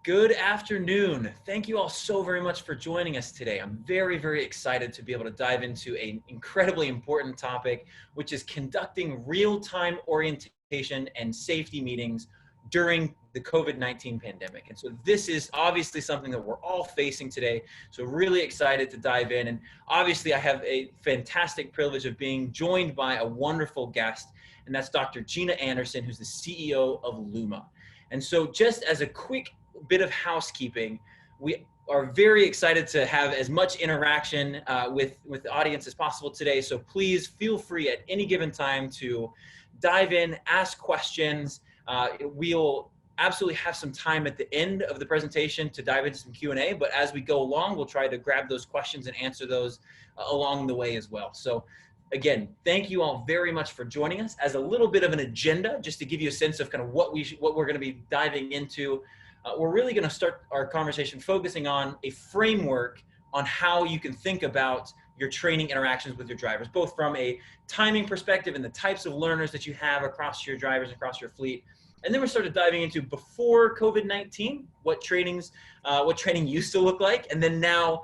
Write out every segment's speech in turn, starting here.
Good afternoon. Thank you all so very much for joining us today. I'm very, very excited to be able to dive into an incredibly important topic, which is conducting real-time orientation and safety meetings during the COVID-19 pandemic. And so this is obviously something that we're all facing today. So really excited to dive in. And obviously I have a fantastic privilege of being joined by a wonderful guest, and that's Dr. Gina Anderson, who's the CEO of Luma. And so just as a quick bit of housekeeping, we are very excited to have as much interaction with the audience as possible today. So please feel free at any given time to dive in, ask questions. We'll absolutely have some time at the end of the presentation to dive into some Q&A, but as we go along, we'll try to grab those questions and answer those along the way as well. So again, thank you all very much for joining us. As a little bit of an agenda, just to give you a sense of kind of what we're going to be diving into, we're really going to start our conversation focusing on a framework on how you can think about your training interactions with your drivers, both from a timing perspective and the types of learners that you have across your drivers, across your fleet. And then we started diving into before COVID-19, what training used to look like, and then now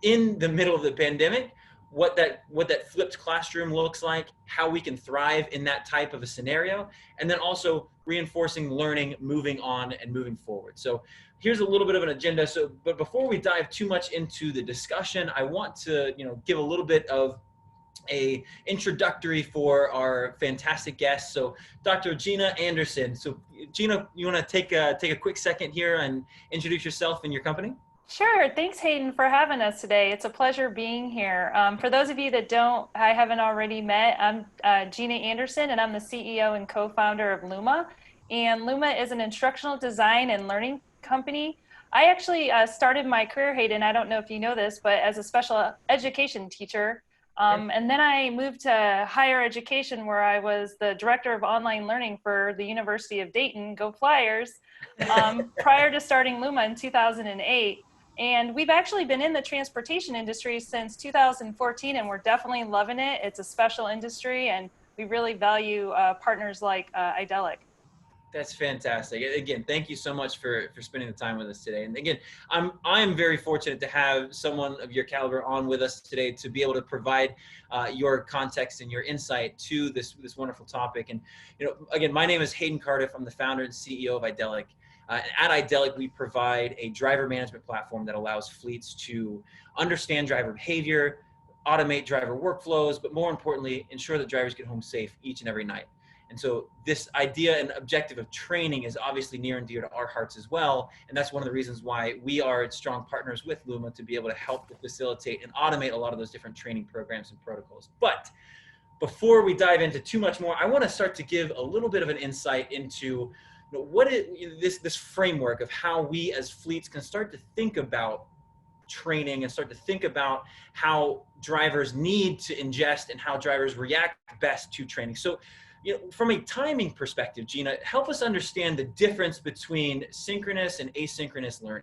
in the middle of the pandemic, what that flipped classroom looks like, how we can thrive in that type of a scenario, and then also reinforcing learning, moving on and moving forward. So here's a little bit of an agenda. But before we dive too much into the discussion, I want to give a little bit of a introductory for our fantastic guest. So Dr. Gina Anderson. So Gina, you want to take a quick second here and introduce yourself and your company? Sure. Thanks, Hayden, for having us today. It's a pleasure being here. For those of you that I haven't already met, I'm Gina Anderson, and I'm the CEO and co-founder of Luma. And Luma is an instructional design and learning company. I actually started my career, Hayden, I don't know if you know this, but as a special education teacher. And then I moved to higher education, where I was the director of online learning for the University of Dayton, go Flyers, prior to starting Luma in 2008. And we've actually been in the transportation industry since 2014, and we're definitely loving it. It's a special industry, and we really value partners like Idelic. That's fantastic. Again, thank you so much for spending the time with us today. And again, I'm very fortunate to have someone of your caliber on with us today to be able to provide your context and your insight to this wonderful topic. And again, my name is Hayden Cardiff. I'm the founder and CEO of Idelic. At Idelic, we provide a driver management platform that allows fleets to understand driver behavior, automate driver workflows, but more importantly, ensure that drivers get home safe each and every night. And so this idea and objective of training is obviously near and dear to our hearts as well. And that's one of the reasons why we are strong partners with Luma to be able to help to facilitate and automate a lot of those different training programs and protocols. But before we dive into too much more, I want to start to give a little bit of an insight into what is this framework of how we as fleets can start to think about training and start to think about how drivers need to ingest and how drivers react best to training. So, from a timing perspective, Gina, help us understand the difference between synchronous and asynchronous learning.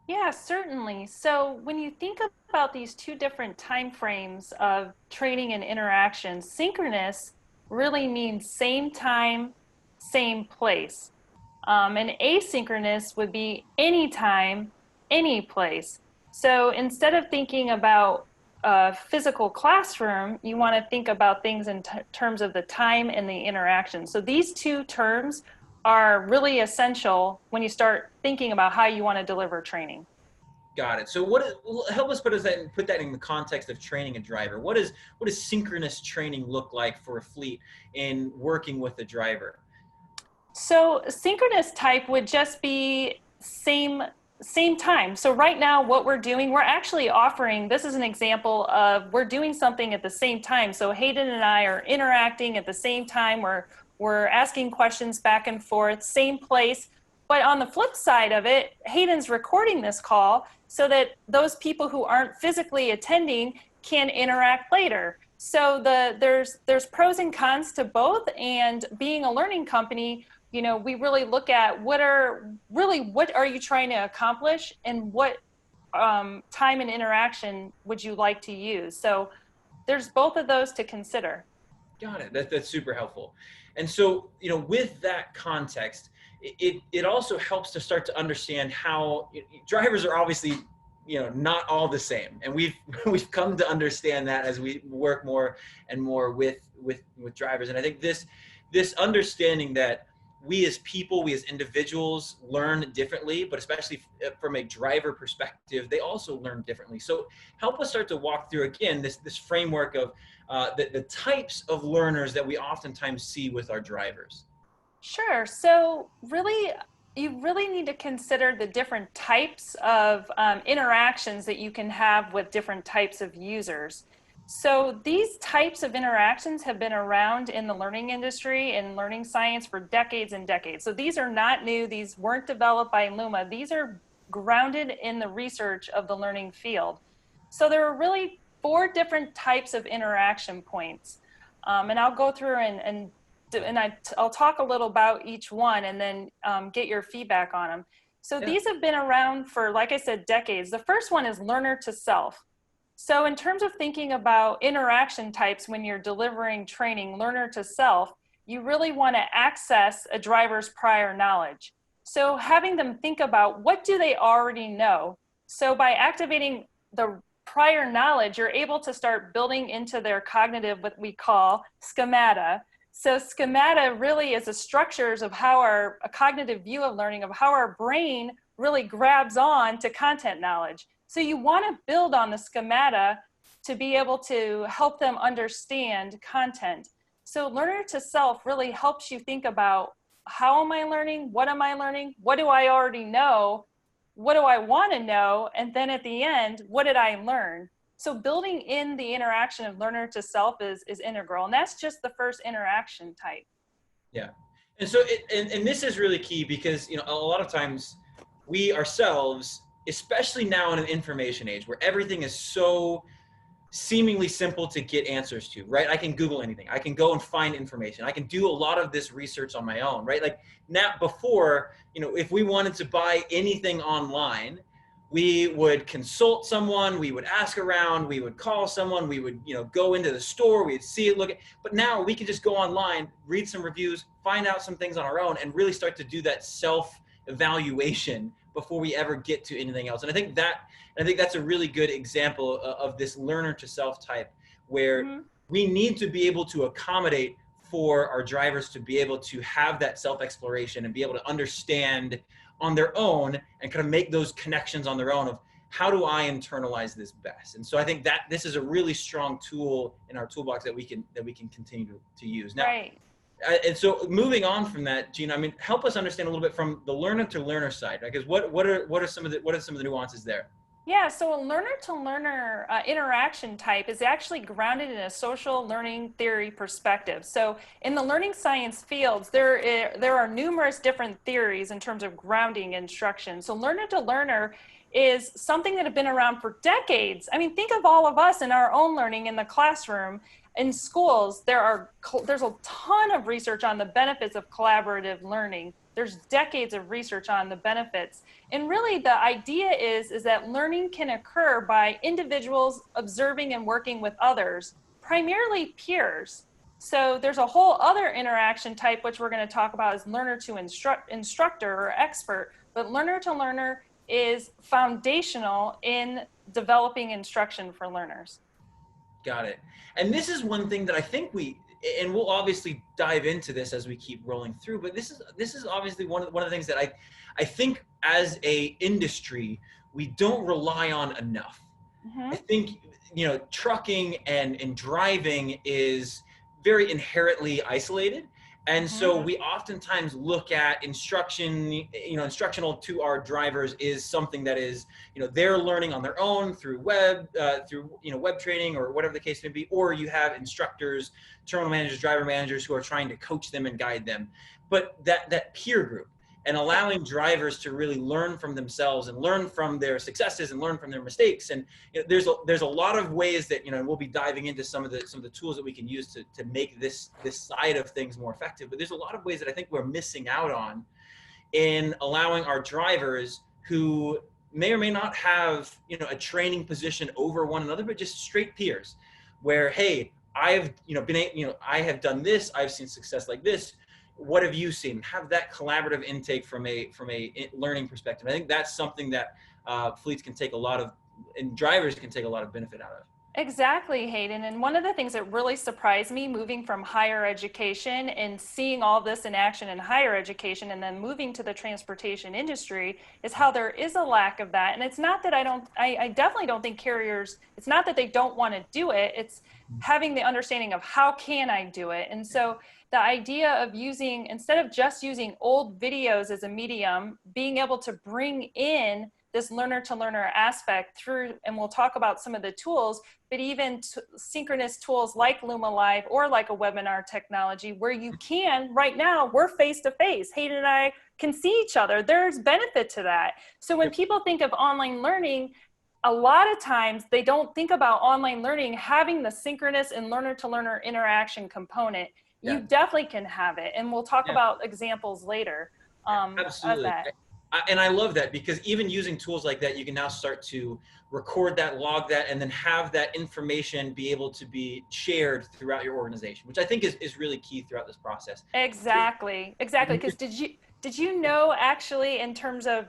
Yeah, certainly. So when you think about these two different time frames of training and interaction, synchronous really means same time, same place. And asynchronous would be anytime, any place. So instead of thinking about a physical classroom, you want to think about things in terms of the time and the interaction. So these two terms are really essential when you start thinking about how you want to deliver training. Got it. So help us put that in the context of training a driver. What does synchronous training look like for a fleet in working with a driver? So synchronous type would just be same time. So right now what we're doing, we're actually offering, this is an example of we're doing something at the same time. So Hayden and I are interacting at the same time. We're asking questions back and forth, same place. But on the flip side of it, Hayden's recording this call so that those people who aren't physically attending can interact later. So there's pros and cons to both, and being a learning company, we really look at what are you trying to accomplish, and what time and interaction would you like to use. So there's both of those to consider. Got it. That's super helpful. And so, with that context, it also helps to start to understand how drivers are obviously, not all the same. And we've come to understand that as we work more and more with drivers. And I think this understanding that we as people, we as individuals learn differently, but especially from a driver perspective, they also learn differently. So help us start to walk through again this framework of the types of learners that we oftentimes see with our drivers. Sure. So you really need to consider the different types of interactions that you can have with different types of users. So these types of interactions have been around in the learning industry and learning science for decades and decades. So these are not new. These weren't developed by Luma. These are grounded in the research of the learning field. So there are really 4 different types of interaction points. And I'll go through and I'll talk a little about each one and then get your feedback on them. So these have been around for, like I said, decades. The first one is learner to self. So in terms of thinking about interaction types when you're delivering training, learner to self, you really want to access a driver's prior knowledge. So having them think about what do they already know. So by activating the prior knowledge, you're able to start building into their cognitive, what we call schemata. So schemata really is the structures of how a cognitive view of learning, of how our brain really grabs on to content knowledge. So you want to build on the schemata to be able to help them understand content. So learner to self really helps you think about, how am I learning? What am I learning? What do I already know? What do I want to know? And then at the end, what did I learn? So building in the interaction of learner to self is integral. And that's just the first interaction type. Yeah. And so, and this is really key because, a lot of times we ourselves, especially now in an information age where everything is so seemingly simple to get answers to, right? I can Google anything. I can go and find information. I can do a lot of this research on my own, right? Like now before, if we wanted to buy anything online, we would consult someone, we would ask around, we would call someone, we would, go into the store, we'd see it, look at, but now we can just go online, read some reviews, find out some things on our own, and really start to do that self-evaluation before we ever get to anything else. And I think that's a really good example of this learner to self type, where we need to be able to accommodate for our drivers to be able to have that self-exploration and be able to understand on their own and kind of make those connections on their own of, how do I internalize this best? And so I think that this is a really strong tool in our toolbox that we can continue to use. Now, right. And so moving on from that, Gina, help us understand a little bit from the learner to learner side, right? Because what are some of the nuances there? Yeah, so a learner to learner interaction type is actually grounded in a social learning theory perspective. So in the learning science fields, there are numerous different theories in terms of grounding instruction. So learner to learner is something that have been around for decades. Think of all of us in our own learning in the classroom. In schools, there's a ton of research on the benefits of collaborative learning. There's decades of research on the benefits. And really the idea is that learning can occur by individuals observing and working with others, primarily peers. So there's a whole other interaction type, which we're going to talk about, is learner to instructor or expert. But learner to learner is foundational in developing instruction for learners. Got it. And this is one thing that I think and we'll obviously dive into this as we keep rolling through, but this is obviously one of the things that I think as a industry, we don't rely on enough. I think, trucking and driving is very inherently isolated. And so we oftentimes look at instructional to our drivers is something that is, they're learning on their own through web training or whatever the case may be, or you have instructors, terminal managers, driver managers who are trying to coach them and guide them. But that peer group and allowing drivers to really learn from themselves and learn from their successes and learn from their mistakes. And there's a lot of ways that, we'll be diving into some of the tools that we can use to make this side of things more effective. But there's a lot of ways that I think we're missing out on in allowing our drivers who may or may not have, a training position over one another, but just straight peers where, hey, I have done this, I've seen success like this. what have you seen? Have that collaborative intake from a learning perspective. I think that's something that fleets can take a lot of, and drivers can take a lot of benefit out of. Exactly, Hayden. And one of the things that really surprised me moving from higher education and seeing all this in action in higher education and then moving to the transportation industry is how there is a lack of that. And it's not that I definitely don't think carriers, it's not that they don't want to do it. It's having the understanding of how can I do it. And so the idea of using, instead of just using old videos as a medium, being able to bring in this learner to learner aspect through, and we'll talk about some of the tools, but even synchronous tools like Luma Live or like a webinar technology where you can, right now, we're face to face. Hayden and I can see each other. There's benefit to that. So when people think of online learning, a lot of times they don't think about online learning having the synchronous and learner to learner interaction component. You definitely can have it. And we'll talk about examples later Absolutely. of that. And I love that, because even using tools like that, you can now start to record that, log that, and then have that information be able to be shared throughout your organization, which I think is really key throughout this process. Exactly. Because did you know, actually, in terms of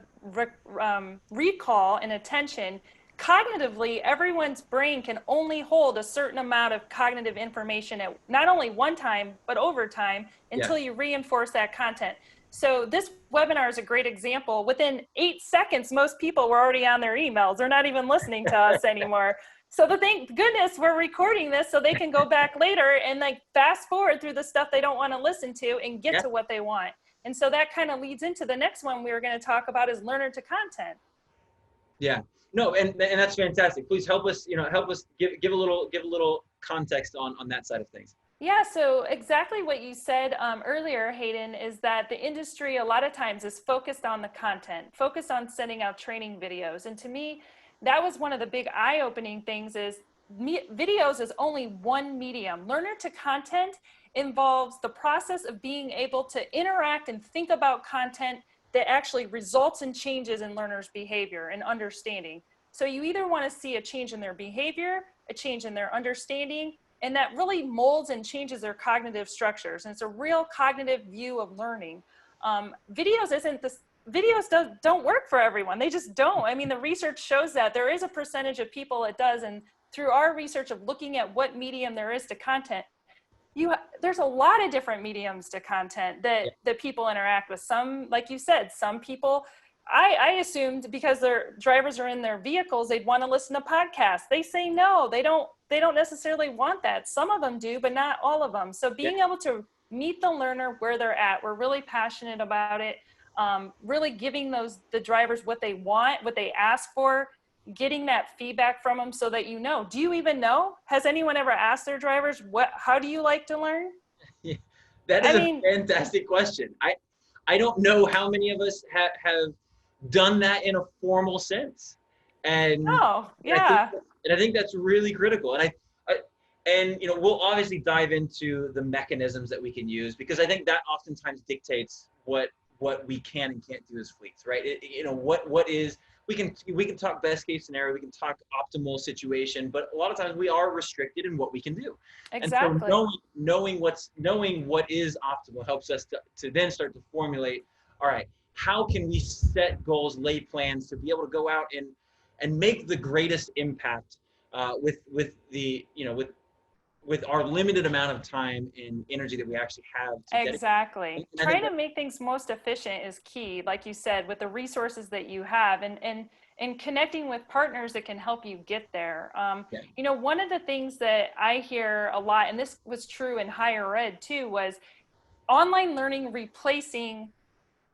recall and attention, cognitively, everyone's brain can only hold a certain amount of cognitive information at not only one time, but over time until you reinforce that content. So this webinar is a great example. Within 8 seconds, most people were already on their emails. They're not even listening to us anymore. So thank goodness we're recording this so they can go back later and like fast forward through the stuff they don't want to listen to and get to what they want. And so that kind of leads into the next one we were going to talk about is learner to content. Yeah, no, and that's fantastic. Please help us, help us give a little context on that side of things. Yeah, so exactly what you said earlier, Hayden, is that the industry a lot of times is focused on the content, focused on sending out training videos. And to me, that was one of the big eye-opening things is videos is only one medium. Learner to content involves the process of being able to interact and think about content that actually results in changes in learners' behavior and understanding. So you either want to see a change in their behavior, a change in their understanding, and that really molds and changes their cognitive structures. And it's a real cognitive view of learning. Videos don't work for everyone. They just don't. I mean, the research shows that there is a percentage of people it does. And through our research of looking at what medium there is to content, there's a lot of different mediums to content that people interact with. Some, like you said, some people, I assumed because their drivers are in their vehicles, they'd want to listen to podcasts. They say no, they don't necessarily want that. Some of them do, but not all of them. So being able to meet the learner where they're at, we're really passionate about it. Really giving the drivers what they want, what they ask for, getting that feedback from them so that do you even know? Has anyone ever asked their drivers, how do you like to learn? Yeah, that is a fantastic question. I don't know how many of us have done that in a formal sense. And I think that's really critical. And we'll obviously dive into the mechanisms that we can use, because I think that oftentimes dictates what we can and can't do as fleets, right? We can talk best case scenario, we can talk optimal situation, but a lot of times we are restricted in what we can do. Exactly. And so knowing what is optimal helps us to then start to formulate, all right, how can we set goals, lay plans to be able to go out and make the greatest impact with our limited amount of time and energy that we actually have. Exactly. Trying to make things most efficient is key, like you said, with the resources that you have and connecting with partners that can help you get there. One of the things that I hear a lot, and this was true in higher ed too, was online learning replacing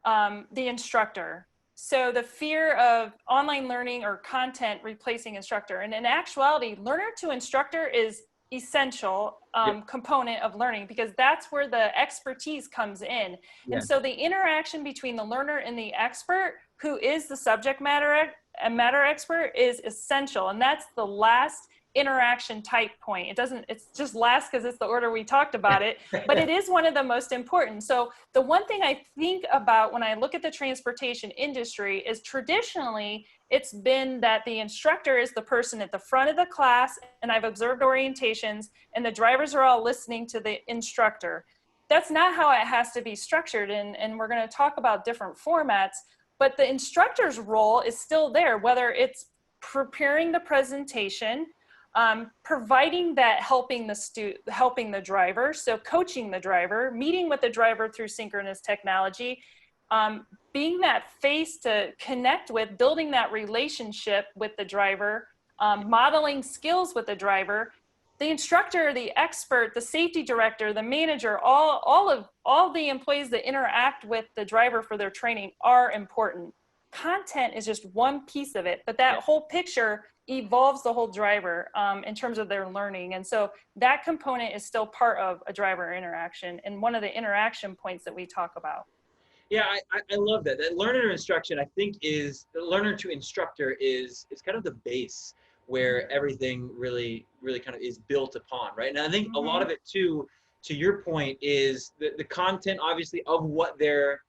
the instructor. So the fear of online learning or content replacing instructor. And in actuality, learner to instructor is essential component of learning, because that's where the expertise comes in. And so the interaction between the learner and the expert, who is the subject matter expert, is essential. And that's the last interaction type point. It's just last because it's the order we talked about it, but it is one of the most important. So the one thing I think about when I look at the transportation industry is traditionally it's been that the instructor is the person at the front of the class, and I've observed orientations, and the drivers are all listening to the instructor. that's not how it has to be structured. And we're going to talk about different formats, but the instructor's role is still there, whether it's preparing the presentation, providing that, helping the driver, so coaching the driver, meeting with the driver through synchronous technology, being that face to connect with, building that relationship with the driver, modeling skills with the driver. The instructor, the expert, the safety director, the manager, all the employees that interact with the driver for their training are important. Content is just one piece of it, but that whole picture evolves the whole driver in terms of their learning. And so that component is still part of a driver interaction and one of the interaction points that we talk about. Yeah, I love that. That learner to instruction, I think, is the learner to instructor is kind of the base where everything really kind of is built upon, right? And I think a lot of it too, to your point, is the content, obviously, of what they're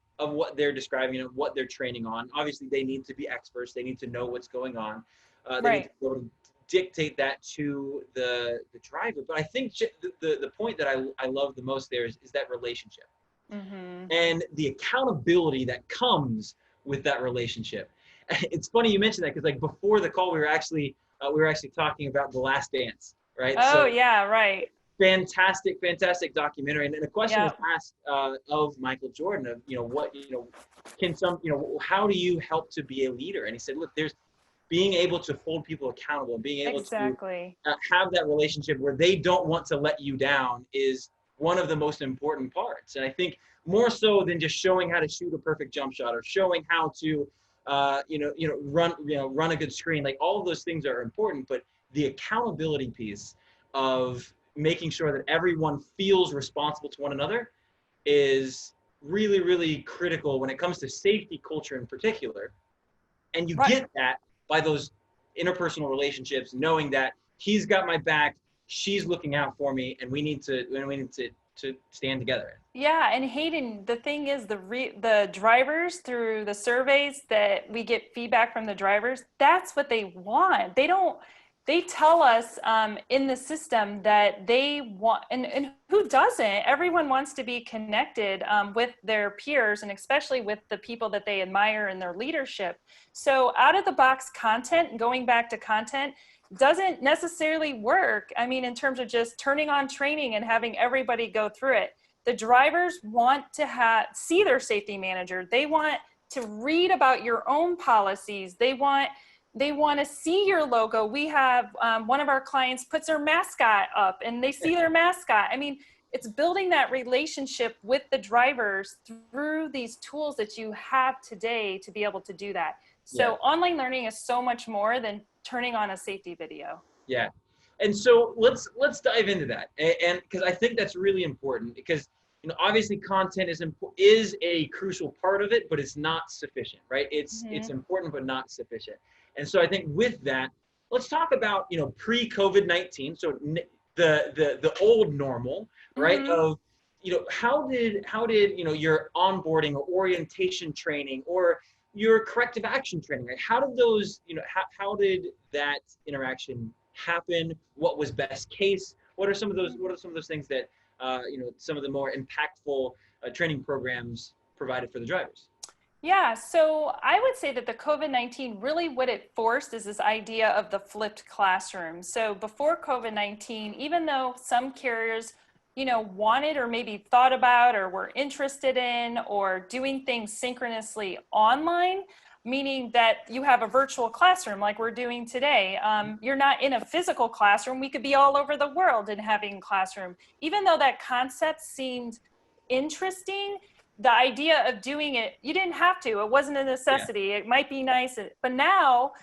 describing and what they're training on. Obviously, they need to be experts. They need to know what's going on. They need to be able to dictate that to the driver. But I think the point that I love the most there is that relationship. And the accountability that comes with that relationship. It's funny you mentioned that, because like before the call, we were actually talking about The Last Dance, right? Oh, so, yeah, right. Fantastic documentary. And a question was asked of Michael Jordan of, how do you help to be a leader? And he said, look, there's being able to hold people accountable, and being able to have that relationship where they don't want to let you down is one of the most important parts. And I think more so than just showing how to shoot a perfect jump shot or showing how to run a good screen, like all of those things are important, but the accountability piece of making sure that everyone feels responsible to one another is really critical when it comes to safety culture in particular. And you get that by those interpersonal relationships, knowing that he's got my back, she's looking out for me, and we need to stand together. Yeah, and Hayden, the thing is, the drivers, through the surveys that we get feedback from the drivers, that's what they want. They tell us in the system that they want, and who doesn't? Everyone wants to be connected with their peers, and especially with the people that they admire in their leadership. So out of the box content, and going back to content, doesn't necessarily work. I mean, in terms of just turning on training and having everybody go through it. The drivers want to see their safety manager. They want to read about your own policies. They want to see your logo. We have one of our clients puts their mascot up and they see their mascot. I mean, it's building that relationship with the drivers through these tools that you have today to be able to do that. So online learning is so much more than turning on a safety video. Yeah. And so let's dive into that. And because I think that's really important, because obviously content is a crucial part of it, but it's not sufficient, right? It's important but not sufficient. And so I think with that, let's talk about pre-COVID-19, so the old normal, right? Of how did your onboarding or orientation training or your corrective action training, right? How did those how did that interaction happen? What was best case? What are some of those things that some of the more impactful training programs provided for the drivers? Yeah, so I would say that the COVID-19, really what it forced is this idea of the flipped classroom. So before COVID-19, even though some carriers, wanted or maybe thought about or were interested in or doing things synchronously online, meaning that you have a virtual classroom like we're doing today. You're not in a physical classroom. We could be all over the world and having classroom. Even though that concept seemed interesting, the idea of doing it, you didn't have to. It wasn't a necessity. It might be nice. But now,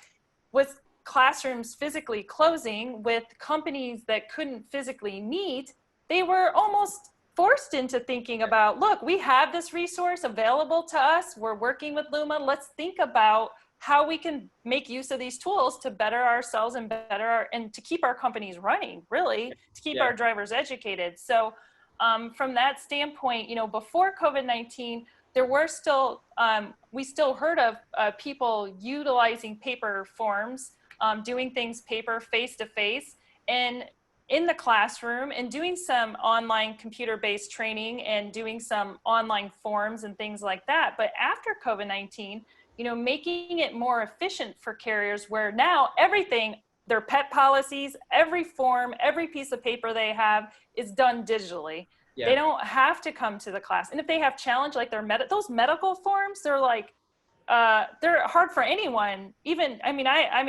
with classrooms physically closing, with companies that couldn't physically meet, they were almost forced into thinking about, look, we have this resource available to us. We're working with Luma. Let's think about how we can make use of these tools to better ourselves and and to keep our companies running, really, to keep our drivers educated. So from that standpoint, before COVID-19, there were still, we still heard of people utilizing paper forms, doing things paper face-to-face. And in the classroom and doing some online computer-based training and doing some online forms and things like that. But after COVID-19, making it more efficient for carriers, where now everything, their pet policies, every form, every piece of paper they have is done digitally. Yeah. They don't have to come to the class. And if they have challenge, like those medical forms, they're like, they're hard for anyone. Even, I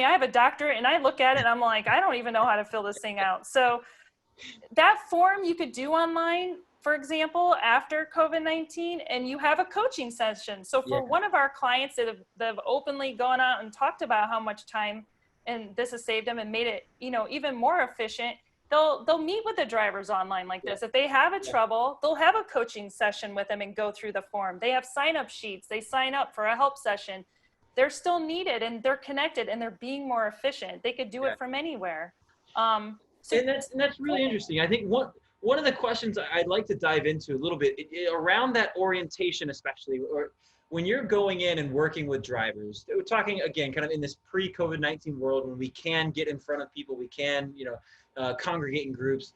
have a doctorate and I look at it and I'm like, I don't even know how to fill this thing out. So that form you could do online, for example, after COVID-19, and you have a coaching session. So for one of our clients that have openly gone out and talked about how much time and this has saved them and made it, even more efficient, they'll meet with the drivers online like this. If they have a trouble, they'll have a coaching session with them and go through the form. They have sign-up sheets. They sign up for a help session. They're still needed and they're connected and they're being more efficient. They could do it from anywhere. And that's really interesting. I think one of the questions I'd like to dive into a little bit around that orientation, especially, or when you're going in and working with drivers, we're talking again, kind of in this pre-COVID-19 world when we can get in front of people, we can, congregate in groups.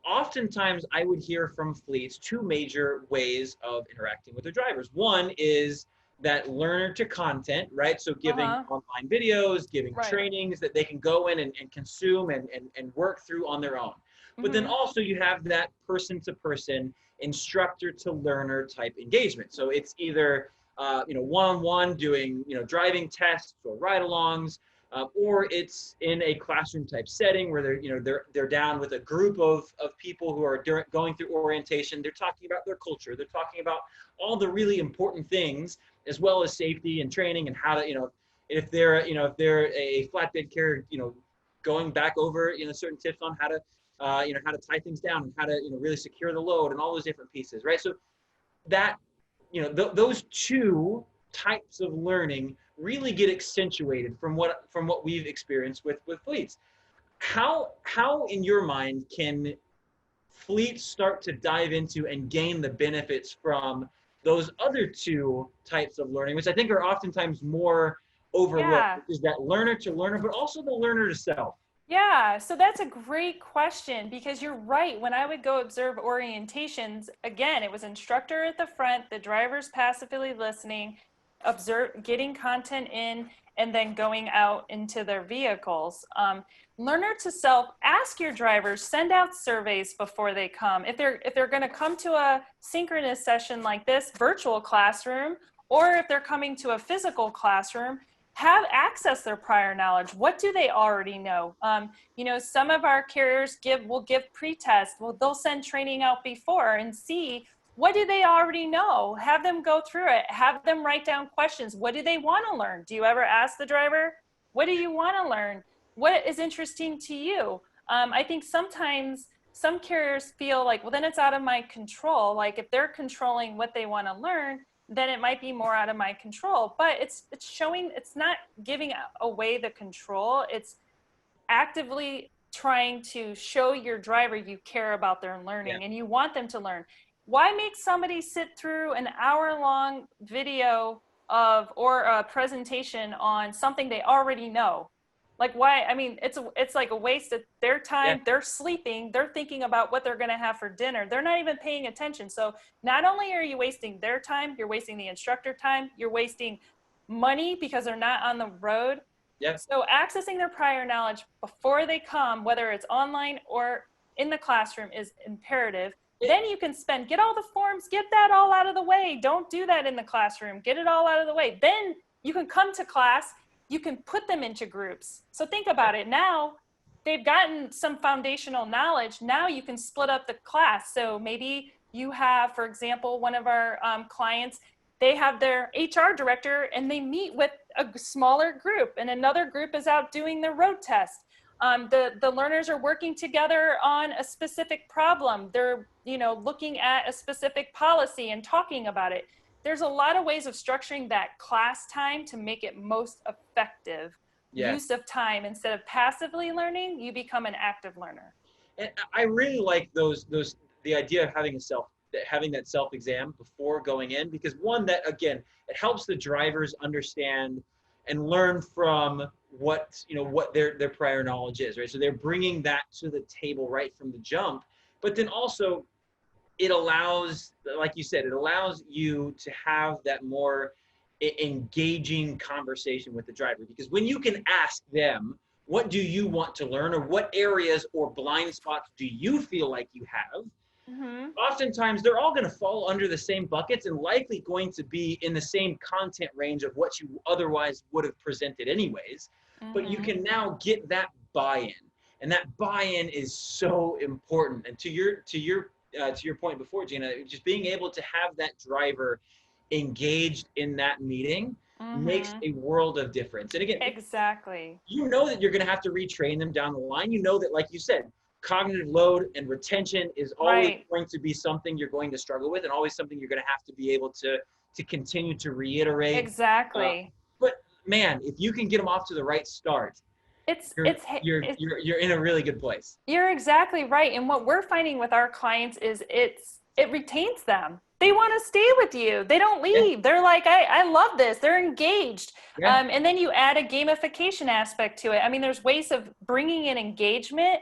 Oftentimes I would hear from fleets two major ways of interacting with their drivers. One is that learner to content, right? So giving online videos, giving trainings that they can go in and consume and work through on their own. But then also you have that person to person, instructor to learner type engagement. So it's either, one-on-one doing, driving tests or ride-alongs, or it's in a classroom type setting where they're down with a group of people who are going through orientation. They're talking about their culture. They're talking about all the really important things, as well as safety and training and how to, if they're a flatbed carrier, going back over, certain tips on how to, how to tie things down and how to, really secure the load and all those different pieces, right? So that, those two types of learning really get accentuated from what we've experienced with fleets. How in your mind can fleets start to dive into and gain the benefits from those other two types of learning, which I think are oftentimes more overlooked, is that learner to learner, but also the learner to self? Yeah, so that's a great question, because you're right. When I would go observe orientations, again, it was instructor at the front, the driver's passively listening, getting content in, and then going out into their vehicles. Learner to self, ask your drivers, send out surveys before they come. If they're going to come to a synchronous session like this, virtual classroom, or if they're coming to a physical classroom, have access their prior knowledge. What do they already know? Some of our carriers will give pre-test. Well, they'll send training out before and see what do they already know. Have them go through it. Have them write down questions. What do they want to learn? Do you ever ask the driver, what do you want to learn? What is interesting to you? I think sometimes some carriers feel like, well, then it's out of my control. Like if they're controlling what they want to learn, then it might be more out of my control. But it's showing, it's not giving away the control. It's actively trying to show your driver you care about their learning and you want them to learn. Why make somebody sit through an hour-long video or a presentation on something they already know? Like why? I mean, it's like a waste of their time. They're sleeping. They're thinking about what they're going to have for dinner. They're not even paying attention. So not only are you wasting their time, you're wasting the instructor time. You're wasting money because they're not on the road. So accessing their prior knowledge before they come, whether it's online or in the classroom, is imperative. Then you can get all the forms, get that all out of the way. Don't do that in the classroom. Get it all out of the way. Then you can come to class. You can put them into groups. So think about it. Now they've gotten some foundational knowledge. Now you can split up the class. So maybe you have, for example, one of our clients, they have their HR director and they meet with a smaller group, and another group is out doing their road test. The learners are working together on a specific problem. They're, looking at a specific policy and talking about it. There's a lot of ways of structuring that class time to make it most effective use of time. Instead of passively learning, you become an active learner. And I really like the idea of having that self-exam before going in, because one, that again, it helps the drivers understand and learn from what their prior knowledge is, right? So they're bringing that to the table right from the jump. But then also it allows, like you said, it allows you to have that more engaging conversation with the driver, because when you can ask them, what do you want to learn, or what areas or blind spots do you feel like you have? Mm-hmm. Oftentimes they're all going to fall under the same buckets and likely going to be in the same content range of what you otherwise would have presented anyways. Mm-hmm. But you can now get that buy-in, and that buy-in is so important. And to your point before, Gina, just being able to have that driver engaged in that meeting makes a world of difference. And again, exactly, you know that you're going to have to retrain them down the line. You know that, like you said, cognitive load and retention is always going to be something you're going to struggle with, and always something you're going to have to be able to continue to reiterate. Exactly. But man, if you can get them off to the right start, you're in a really good place. You're exactly right. And what we're finding with our clients is it retains them. They want to stay with you. They don't leave. Yeah. They're like, I love this. They're engaged. Yeah. And then you add a gamification aspect to it. I mean, there's ways of bringing in engagement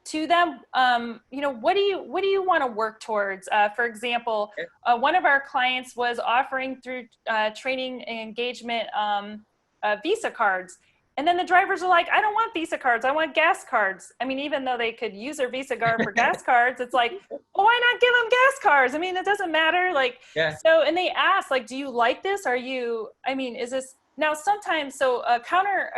to them. What do you want to work towards? For example, one of our clients was offering through training and engagement Visa cards. And then the drivers are like, I don't want Visa cards. I want gas cards. I mean, even though they could use their Visa card for gas cards, it's like, well, why not give them gas cards? I mean, it doesn't matter. Like, so, and they ask, like, do you like this? Is this now sometimes, so a counter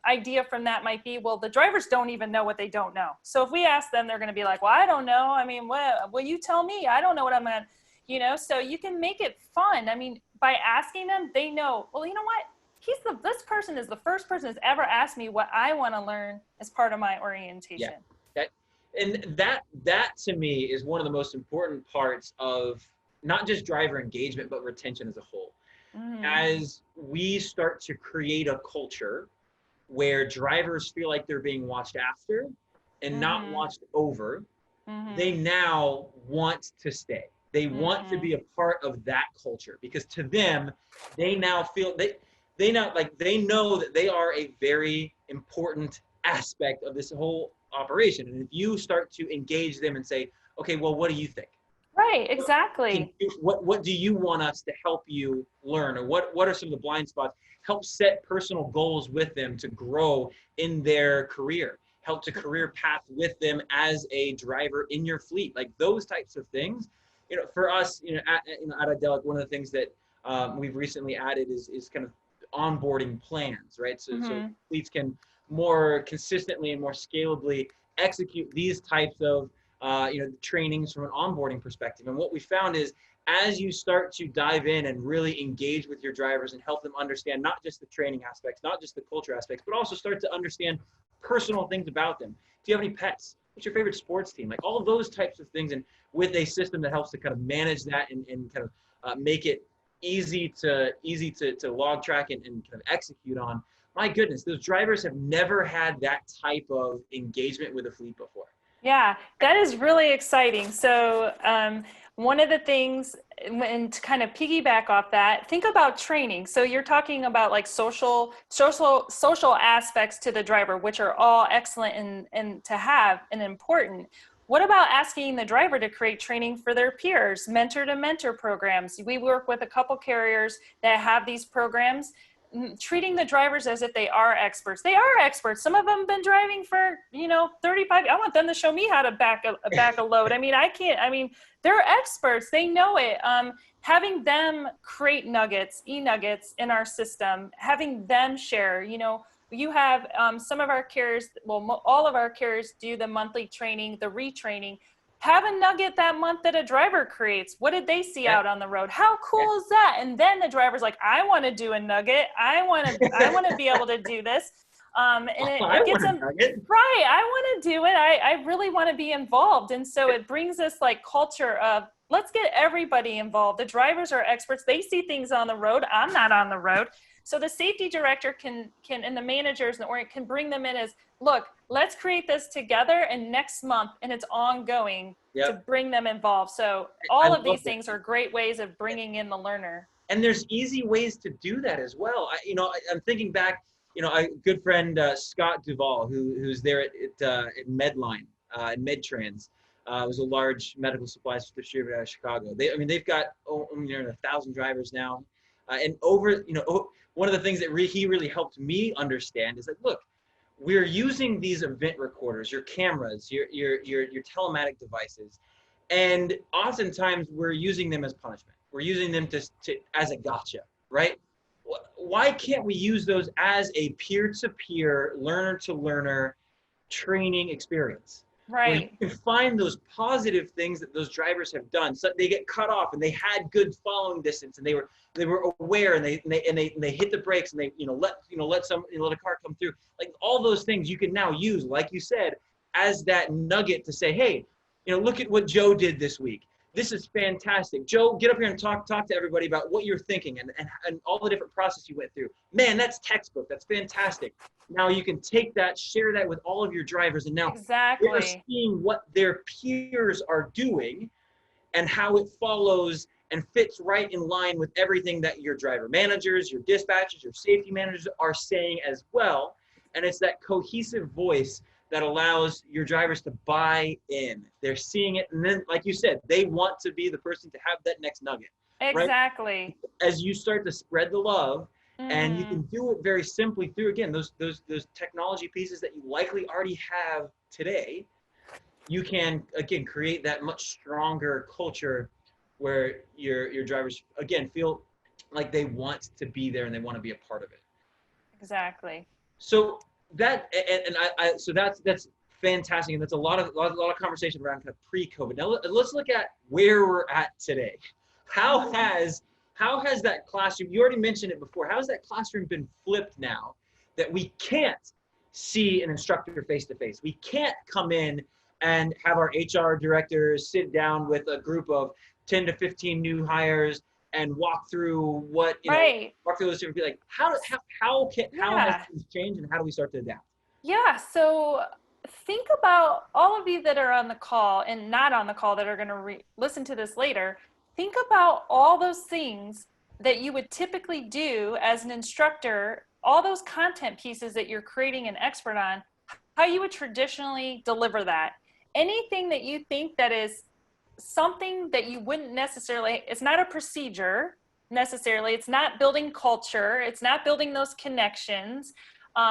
idea from that might be, well, the drivers don't even know what they don't know. So if we ask them, they're going to be like, well, I don't know. I mean, well, you tell me, I don't know what I'm going to, so you can make it fun. I mean, by asking them, they know, well, you know what? This person is the first person who's ever asked me what I want to learn as part of my orientation. Yeah. That to me is one of the most important parts of not just driver engagement, but retention as a whole. Mm-hmm. As we start to create a culture where drivers feel like they're being watched after and not watched over, they now want to stay. They want to be a part of that culture, because to them, they now feel they know that they are a very important aspect of this whole operation. And if you start to engage them and say, okay, well, what do you think? Right, exactly. What do you want us to help you learn? Or what are some of the blind spots? Help set personal goals with them to grow in their career. Help to career path with them as a driver in your fleet. Like those types of things. For us, at Idelic, one of the things that we've recently added is kind of onboarding plans, right? So fleets can more consistently and more scalably execute these types of trainings from an onboarding perspective. And what we found is, as you start to dive in and really engage with your drivers and help them understand not just the training aspects, not just the culture aspects, but also start to understand personal things about them. Do you have any pets? What's your favorite sports team? Like all of those types of things, and with a system that helps to kind of manage that and kind of make it easy to log track and kind of execute on. My goodness, those drivers have never had that type of engagement with a fleet before. Yeah, that is really exciting. So one of the things, and to kind of piggyback off that, think about training. So you're talking about like social aspects to the driver, which are all excellent and to have and important. What about asking the driver to create training for their peers, mentor-to-mentor programs? We work with a couple carriers that have these programs, treating the drivers as if they are experts. They are experts. Some of them have been driving for, 35. I want them to show me how to back a load. I mean, they're experts. They know it. Having them create e-nuggets in our system, having them share, you have some of our carriers, all of our carriers do the monthly training, the retraining. Have a nugget that month that a driver creates. What did they see out on the road? How cool is that? And then the driver's like, I want to do a nugget. I want to be able to do this. And it gets them right. I want to do it. I really want to be involved. And so it brings this like culture of, let's get everybody involved. The drivers are experts. They see things on the road. I'm not on the road. So the safety director can and the managers can bring them in as, look, let's create this together, and next month, and it's ongoing to bring them involved. So all of these things are great ways of bringing in the learner. And there's easy ways to do that as well. I'm thinking back a good friend, Scott Duvall, who's there at Medline, Medtrans, was a large medical supplies distributor out of Chicago. They've got 1,000 drivers now, and one of the things that he really helped me understand is that, look, we're using these event recorders, your cameras, your telematic devices, and oftentimes we're using them as punishment. We're using them to as a gotcha, right? Why can't we use those as a peer-to-peer, learner-to-learner training experience? Where you Right. can find those positive things that those drivers have done. So they get cut off and they had good following distance and they were aware and they hit the brakes and they let a car come through. Like all those things you can now use, like you said, as that nugget to say, hey, look at what Joe did this week. This is fantastic. Joe, get up here and talk to everybody about what you're thinking and all the different process you went through. Man, that's textbook. That's fantastic. Now you can take that, share that with all of your drivers, and now they're Exactly. seeing what their peers are doing and how it follows and fits right in line with everything that your driver managers, your dispatchers, your safety managers are saying as well. And it's that cohesive voice that allows your drivers to buy in. They're seeing it, and then, like you said, they want to be the person to have that next nugget, right? Exactly. As you start to spread the love, and you Mm-hmm. can do it very simply through, again, those technology pieces that you likely already have today, you can, again, create that much stronger culture where your drivers, again, feel like they want to be there and they want to be a part of it. Exactly. So that so that's fantastic, and that's a lot of conversation around kind of pre-COVID. Now let's look at where we're at today. How has that classroom? You already mentioned it before. How has that classroom been flipped now that we can't see an instructor face to face? We can't come in and have our HR directors sit down with a group of 10 to 15 new hires and walk through Right. walk through those different, be like, how has Yeah. things changed and how do we start to adapt? Yeah. So think about all of you that are on the call and not on the call that are going to listen to this later. Think about all those things that you would typically do as an instructor, all those content pieces that you're creating an expert on, how you would traditionally deliver that. Anything that you think that is something that you wouldn't necessarily, it's not a procedure necessarily, it's not building culture, it's not building those connections,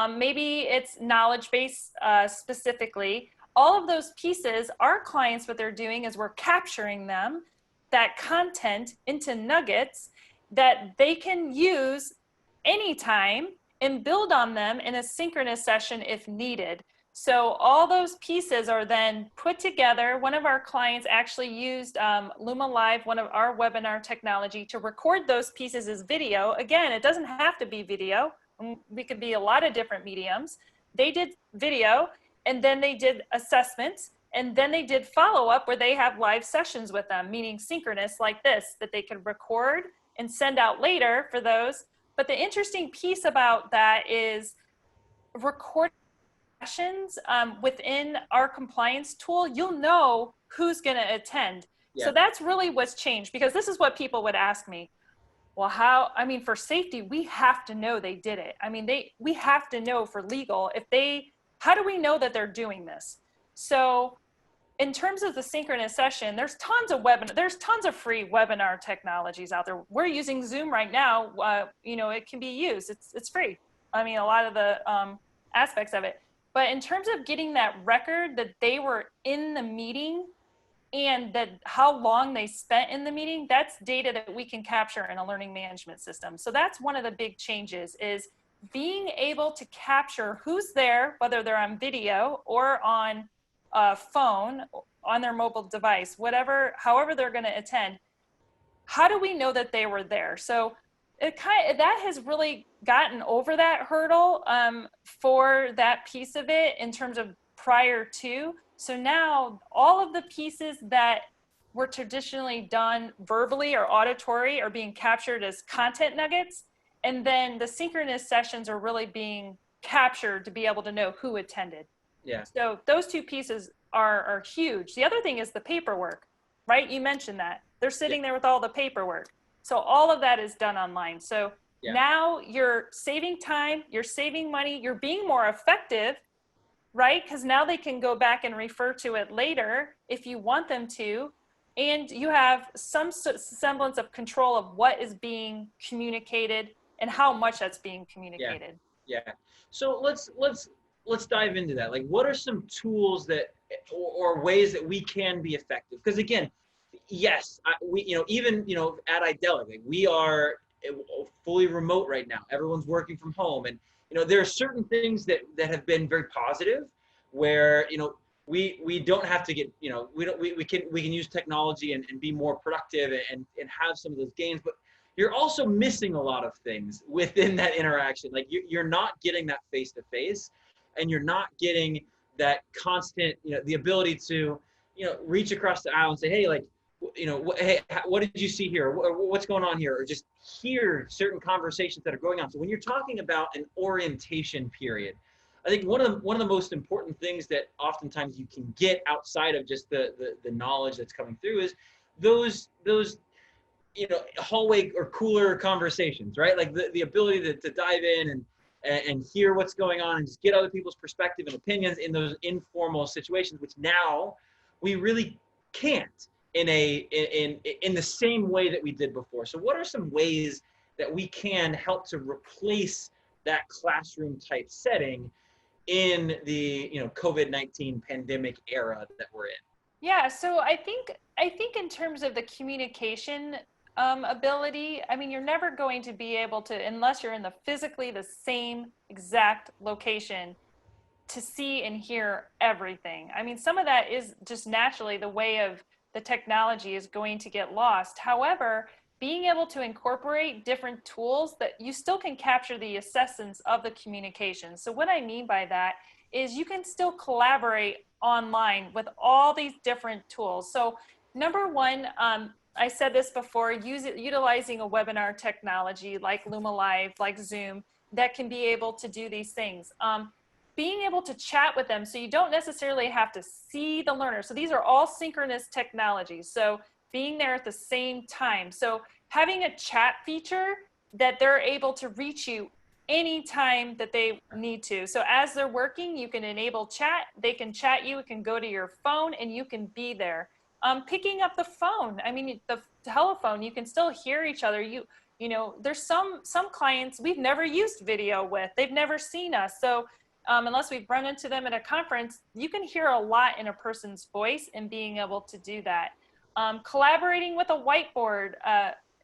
maybe it's knowledge base specifically. All of those pieces, our clients, what they're doing is we're capturing them, that content, into nuggets that they can use anytime and build on them in a synchronous session if needed. So all those pieces are then put together. One of our clients actually used Luma Live, one of our webinar technology, to record those pieces as video. Again, it doesn't have to be video. We could be a lot of different mediums. They did video, and then they did assessments, and then they did follow-up where they have live sessions with them, meaning synchronous like this, that they could record and send out later for those. But the interesting piece about that is recording sessions within our compliance tool, you'll know who's going to attend. Yeah. So that's really what's changed, because this is what people would ask me. Well, for safety, we have to know they did it. We have to know for legal, how do we know that they're doing this? So in terms of the synchronous session, there's tons of free webinar technologies out there. We're using Zoom right now. It can be used. It's free. A lot of the aspects of it. But in terms of getting that record that they were in the meeting and that how long they spent in the meeting, that's data that we can capture in a learning management system. So that's one of the big changes, is being able to capture who's there, whether they're on video or on a phone, on their mobile device, however they're going to attend. How do we know that they were there? So that has really gotten over that hurdle for that piece of it in terms of prior to. So now all of the pieces that were traditionally done verbally or auditory are being captured as content nuggets. And then the synchronous sessions are really being captured to be able to know who attended. Yeah. So those two pieces are huge. The other thing is the paperwork, right? You mentioned that. They're sitting there with all the paperwork. So all of that is done online. So Yeah. Now you're saving time, you're saving money, you're being more effective, right? Because now they can go back and refer to it later if you want them to. And you have some semblance of control of what is being communicated and how much that's being Yeah. communicated. Yeah. So let's dive into that. Like, what are some tools that or ways that we can be effective? Because again, yes, we even at Idelic, like, we are fully remote right now. Everyone's working from home, and there are certain things that have been very positive, where we don't have to get we can use technology and be more productive and have some of those gains, but you're also missing a lot of things within that interaction. Like, you're not getting that face to face, and you're not getting that constant, the ability to, reach across the aisle and say, hey, like, hey, what did you see here? What's going on here? Or just hear certain conversations that are going on. So when you're talking about an orientation period, I think one of the most important things that oftentimes you can get outside of just the knowledge that's coming through is those hallway or cooler conversations, right? Like the ability to dive in and hear what's going on and just get other people's perspective and opinions in those informal situations, which now we really can't in the same way that we did before. So what are some ways that we can help to replace that classroom type setting in the COVID-19 pandemic era that we're in? Yeah, so I think in terms of the communication ability, I mean, you're never going to be able to, unless you're in physically the same exact location, to see and hear everything. I mean, some of that is just naturally the way of the technology is going to get lost. However, being able to incorporate different tools that you still can capture the essence of the communication. So what I mean by that is you can still collaborate online with all these different tools. So number one, I said this before, utilizing a webinar technology like Luma Live, like Zoom, that can be able to do these things. Being able to chat with them so you don't necessarily have to see the learner. So these are all synchronous technologies. So being there at the same time. So having a chat feature that they're able to reach you anytime that they need to. So as they're working, you can enable chat, they can chat you, it can go to your phone and you can be there. Picking up the phone, I mean, the telephone, you can still hear each other. There's some clients we've never used video with, they've never seen us. So unless we've run into them at a conference, you can hear a lot in a person's voice and being able to do that. Collaborating with a whiteboard,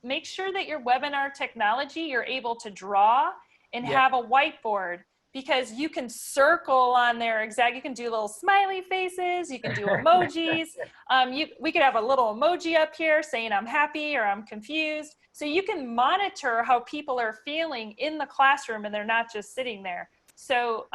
make sure that your webinar technology, you're able to draw and have a whiteboard, because you can circle on there you can do little smiley faces, you can do emojis. We could have a little emoji up here saying I'm happy or I'm confused. So you can monitor how people are feeling in the classroom and they're not just sitting there. So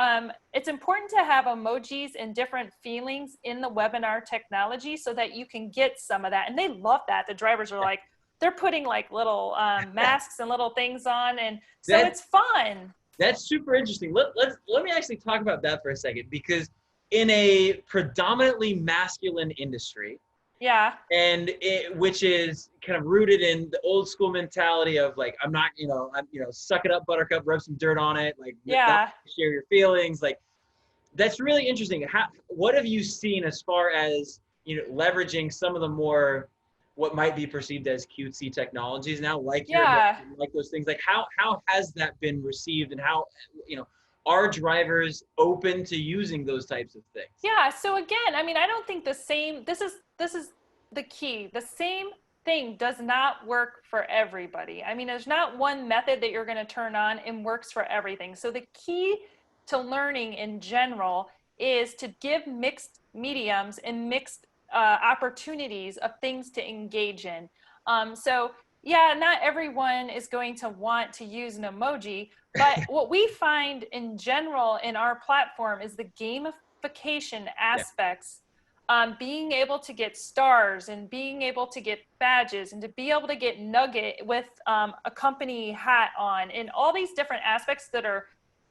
it's important to have emojis and different feelings in the webinar technology so that you can get some of that. And they love that. The drivers are like, they're putting like little masks and little things on. And so it's fun. That's super interesting. Let me actually talk about that for a second, because in a predominantly masculine industry, and which is kind of rooted in the old school mentality of like, I'm suck it up, buttercup, rub some dirt on it, like, not share your feelings. Like, that's really interesting. What have you seen as far as leveraging some of the more what might be perceived as cutesy technologies now, like like those things? Like, how has that been received, and how are drivers open to using those types of things? Yeah. So again, I mean, I don't think this is the key. The same thing does not work for everybody. I mean, there's not one method that you're going to turn on and works for everything. So the key to learning in general is to give mixed mediums and mixed opportunities of things to engage in. So yeah, not everyone is going to want to use an emoji, but what we find in general in our platform is the gamification aspects. Being able to get stars and being able to get badges and to be able to get nugget with a company hat on, and all these different aspects that are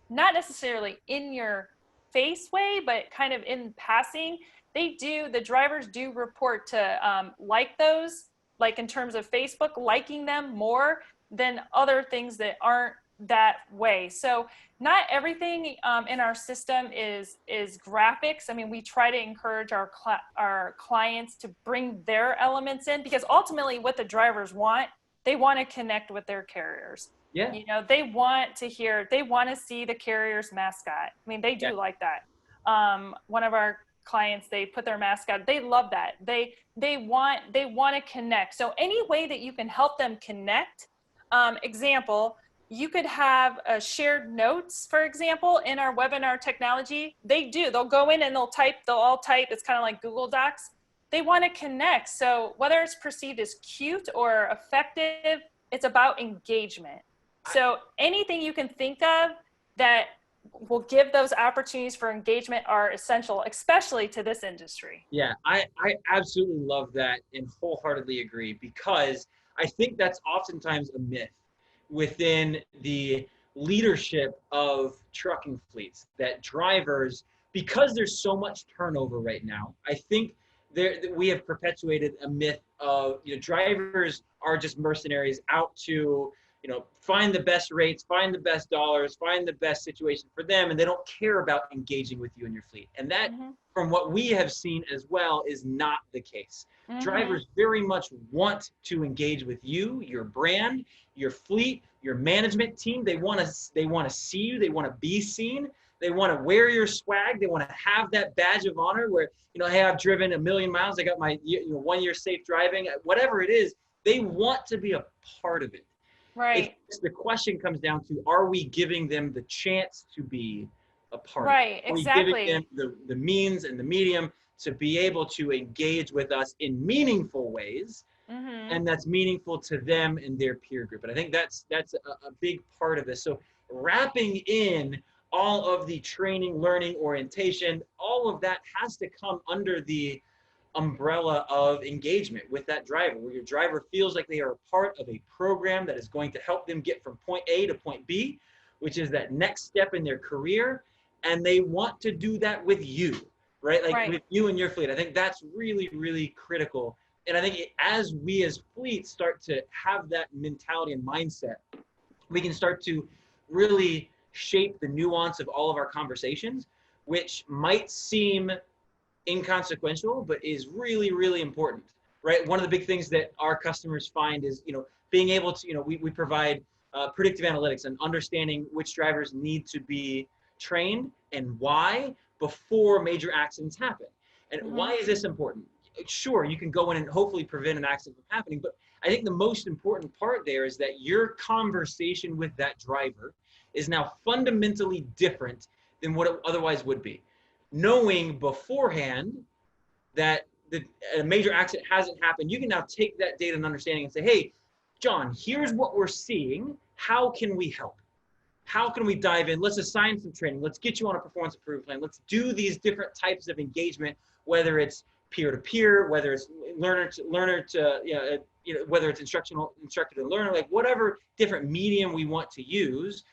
not necessarily in your face way, but kind of in passing. The drivers do report to like those, like in terms of Facebook, liking them more than other things that aren't that way. So not everything in our system is graphics. I mean, we try to encourage our clients to bring their elements in, because ultimately what the drivers want, they want to connect with their carriers. Yeah. You know, they want to see the carrier's mascot. I mean, they do like that. One of our clients, they put their mascot, they love that. They want to connect. So any way that you can help them connect, example, you could have shared notes, for example, in our webinar technology. They'll go in and they'll all type. It's kind of like Google Docs. They want to connect. So whether it's perceived as cute or effective, it's about engagement. So anything you can think of that will give those opportunities for engagement are essential, especially to this industry. Yeah, I absolutely love that and wholeheartedly agree, because I think that's oftentimes a myth within the leadership of trucking fleets, that drivers, because there's so much turnover right now, I think we have perpetuated a myth of, drivers are just mercenaries out to, find the best rates, find the best dollars, find the best situation for them, and they don't care about engaging with you and your fleet. And that, from what we have seen as well, is not the case. Drivers very much want to engage with you, your brand, your fleet, your management team. They want to see you. They want to be seen. They want to wear your swag. They want to have that badge of honor where, hey, I've driven 1,000,000 miles. I got my 1 year safe driving, whatever it is. They want to be a part of it. Right. The question comes down to, are we giving them the chance to be a part of it? Right, exactly. Are we giving them the means and the medium to be able to engage with us in meaningful ways, and that's meaningful to them and their peer group? And I think that's a big part of this. So wrapping in all of the training, learning, orientation, all of that has to come under the umbrella of engagement with that driver, where your driver feels like they are a part of a program that is going to help them get from point A to point B, which is that next step in their career. And they want to do that with you, right? With you and your fleet. I think that's really, really critical. And I think as we as fleets start to have that mentality and mindset, we can start to really shape the nuance of all of our conversations, which might seem inconsequential, but is really, really important, right? One of the big things that our customers find is, being able to, we provide predictive analytics and understanding which drivers need to be trained and why before major accidents happen. And why is this important? Sure, you can go in and hopefully prevent an accident from happening, but I think the most important part there is that your conversation with that driver is now fundamentally different than what it otherwise would be. Knowing beforehand that a major accident hasn't happened, you can now take that data and understanding and say, hey, John, here's what we're seeing. How can we help? How can we dive in? Let's assign some training. Let's get you on a performance improvement plan. Let's do these different types of engagement, whether it's peer-to-peer, whether it's learner to whether it's instructor to learner, like whatever different medium we want to use.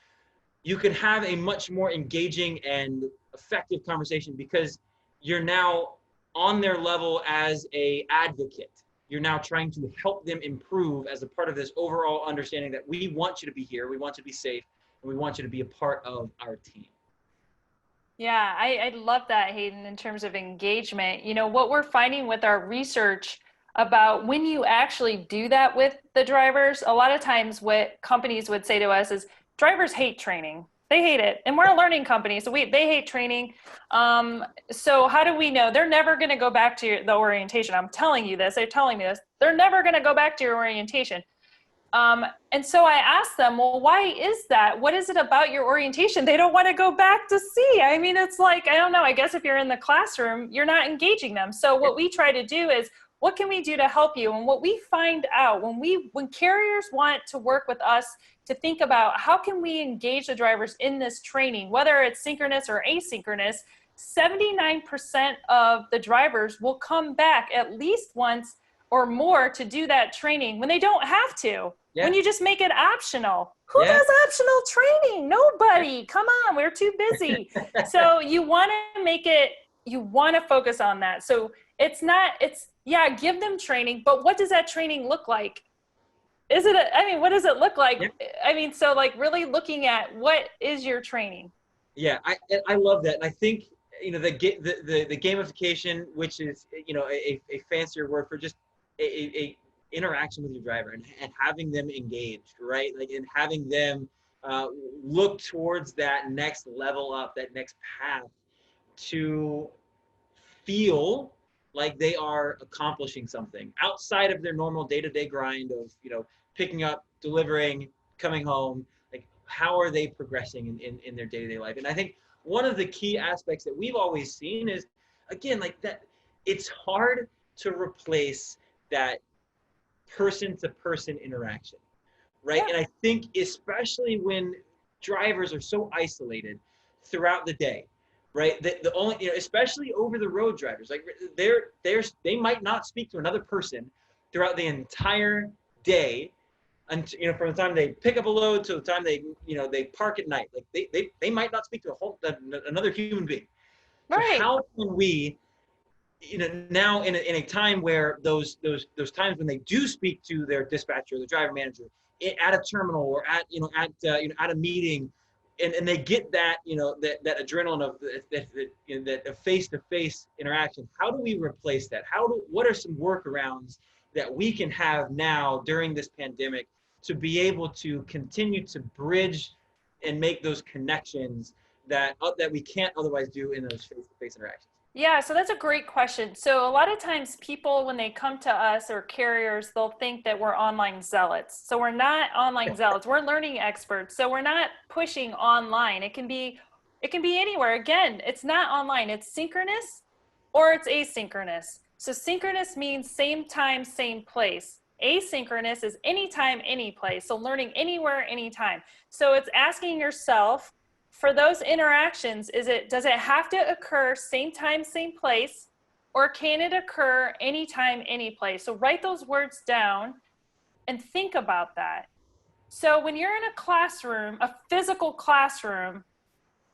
You can have a much more engaging and effective conversation because you're now on their level as an advocate. You're now trying to help them improve as a part of this overall understanding that we want you to be here, we want you to be safe, and we want you to be a part of our team. Yeah, I love that, Hayden, in terms of engagement. What we're finding with our research about when you actually do that with the drivers, a lot of times what companies would say to us is, drivers hate training. They hate it. And we're a learning company, so they hate training. So how do we know? They're never going to go back to the orientation. I'm telling you this. They're telling me this. They're never going to go back to your orientation. And so I asked them, well, why is that? What is it about your orientation they don't want to go back to see? I mean, it's like, I don't know. I guess if you're in the classroom, you're not engaging them. So what we try to do is, what can we do to help you? And what we find out when carriers want to work with us to think about how can we engage the drivers in this training, whether it's synchronous or asynchronous, 79% of the drivers will come back at least once or more to do that training when they don't have to. Yeah. When you just make it optional. Who does optional training? Nobody. Come on, we're too busy. So you want to make it, you want to focus on that. So give them training, but what does that training look like? I mean, what does it look like? Yeah. I mean, so like really looking at what is your training? Yeah, I love that, and I think the gamification, which is a fancier word for just a interaction with your driver and having them engaged, right? Like, and having them look towards that next level up, that next path to feel like they are accomplishing something outside of their normal day-to-day grind of picking up, delivering, coming home. Like, how are they progressing in their day-to-day life? And I think one of the key aspects that we've always seen is, again, like that it's hard to replace that person-to-person interaction, right? Yeah. And I think especially when drivers are so isolated throughout the day, right? The only, especially over the road drivers, like they might not speak to another person throughout the entire day, and from the time they pick up a load to the time they park at night. Like they might not speak to another human being. So Right. how can we, now in a time where those times when they do speak to their dispatcher, the driver manager, at a terminal or at a meeting, and they get that that adrenaline of that face-to-face interaction. How do we replace that? What are some workarounds that we can have now during this pandemic to be able to continue to bridge and make those connections that we can't otherwise do in those face-to-face interactions? Yeah, so that's a great question. So a lot of times people, when they come to us or carriers, they'll think that we're online zealots. So we're not online zealots. We're learning experts. So we're not pushing online. It can be anywhere. Again, it's not online. It's synchronous or it's asynchronous. So synchronous means same time, same place. Asynchronous is anytime, any place. So learning anywhere, anytime. So it's asking yourself, for those interactions, does it have to occur same time, same place, or can it occur anytime, any place? So write those words down and think about that. So when you're in a classroom, a physical classroom,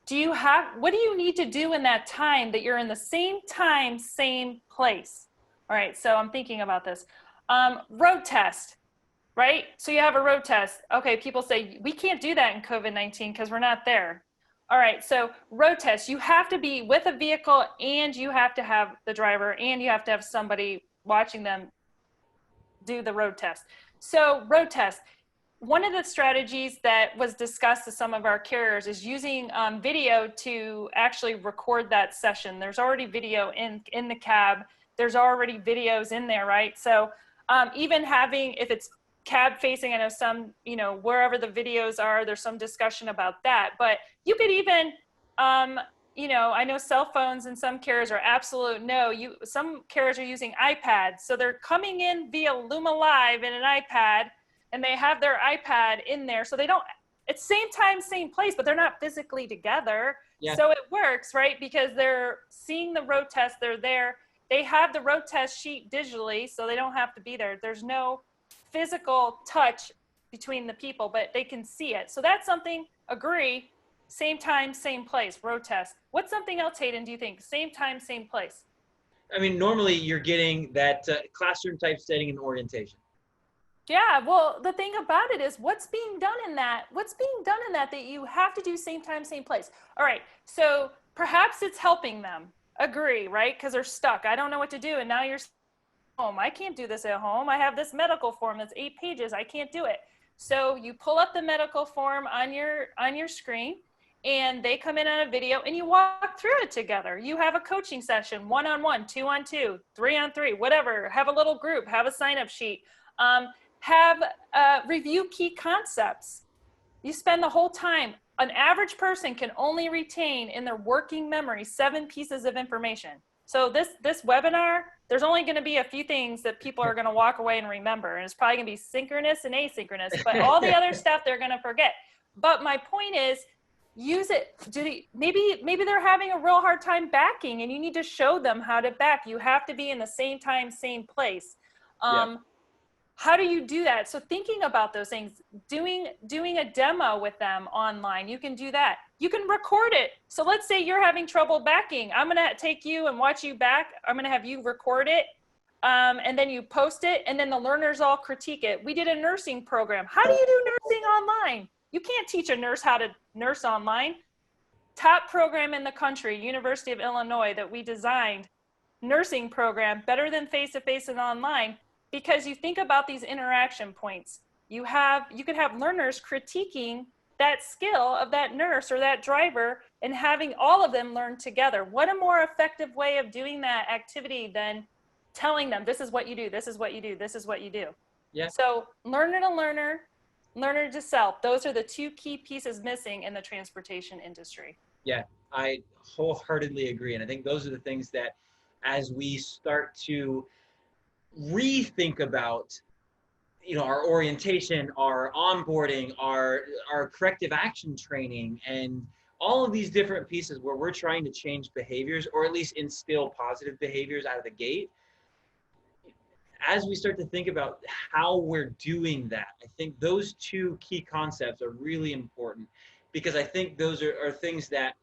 what do you need to do in that time that you're in the same time, same place? All right, so I'm thinking about this. Road test, right? So you have a road test. Okay, people say, we can't do that in COVID-19 because we're not there. All right, so road test, you have to be with a vehicle and you have to have the driver and you have to have somebody watching them do the road test. So road test, one of the strategies that was discussed to some of our carriers is using video to actually record that session. There's already video in the cab. There's already videos in there, right? So even having, if it's cab facing, I know some, wherever the videos are, there's some discussion about that, but you could even, I know cell phones and some carriers are absolute no. Some carriers are using iPads. So they're coming in via Luma Live in an iPad and they have their iPad in there. So it's same time, same place, but they're not physically together. Yeah. So it works, right? Because they're seeing the road test, they're there. They have the road test sheet digitally, so they don't have to be there. There's no physical touch between the people, but they can see it. So that's something, agree, same time, same place, road test. What's something else, Hayden, do you think? Same time, same place. I mean, normally you're getting that classroom type setting and orientation. Yeah, well, the thing about it is what's being done in that you have to do same time, same place. All right, so perhaps it's helping them, agree, right? Because they're stuck. I don't know what to do. And now you're home. I can't do this at home. I have this medical form that's 8 pages. I can't do it. So you pull up the medical form on your screen and they come in on a video and you walk through it together. You have a coaching session, 1-on-1, 2-on-2, 3-on-3, whatever. Have a little group, have a sign-up sheet, have review key concepts. You spend the whole time. An average person can only retain in their working memory 7 pieces of information. So this webinar, there's only going to be a few things that people are going to walk away and remember, and it's probably going to be synchronous and asynchronous, but all the other stuff they're going to forget. But my point is, use it. Maybe they're having a real hard time backing, and you need to show them how to back. You have to be in the same time, same place. Yeah. How do you do that? So thinking about those things, doing a demo with them online, you can do that. You can record it. So let's say you're having trouble backing. I'm going to take you and watch you back. I'm going to have you record it. and then you post it, and then the learners all critique it. We did a nursing program. How do you do nursing online? You can't teach a nurse how to nurse online. Top program in the country, University of Illinois, that we designed, nursing program, better than face-to-face and online, because you think about these interaction points. You could have learners critiquing that skill of that nurse or that driver and having all of them learn together. What a more effective way of doing that activity than telling them, this is what you do, this is what you do, this is what you do. Yeah. So learner to learner, learner to self, those are the two key pieces missing in the transportation industry. Yeah, I wholeheartedly agree. And I think those are the things that as we start to rethink about, our orientation, our onboarding, our corrective action training, and all of these different pieces where we're trying to change behaviors or at least instill positive behaviors out of the gate, as we start to think about how we're doing that, I think those two key concepts are really important, because I think those are things that